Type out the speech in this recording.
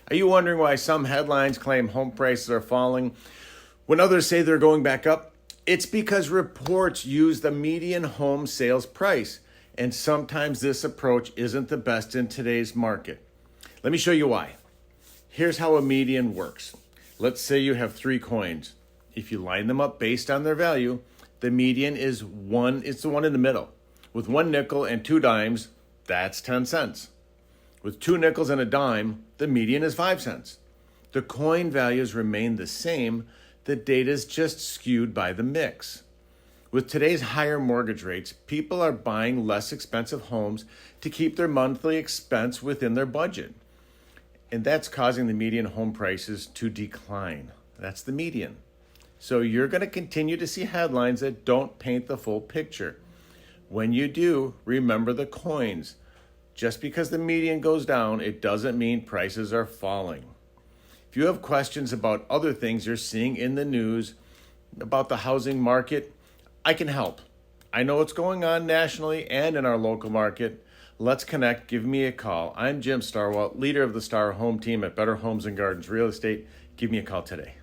Are you wondering why some headlines claim home prices are falling when others say they're going back up? It's because reports use the median home sales price, and sometimes this approach isn't the best in today's market. Let me show you why. Here's how a median works. Let's say you have 3 coins. If you line them up based on their value, the median is it's the one in the middle. With 1 nickel and 2 dimes, that's 10 cents. With 2 nickels and a dime, the median is 5 cents. The coin values remain the same. The data is just skewed by the mix. With today's higher mortgage rates, people are buying less expensive homes to keep their monthly expense within their budget. And that's causing the median home prices to decline. That's the median. So you're going to continue to see headlines that don't paint the full picture. When you do, remember the coins. Just because the median goes down, it doesn't mean prices are falling. If you have questions about other things you're seeing in the news, about the housing market, I can help. I know what's going on nationally and in our local market. Let's connect. Give me a call. I'm Jim Starwalt, leader of the Star Home Team at Better Homes and Gardens Real Estate. Give me a call today.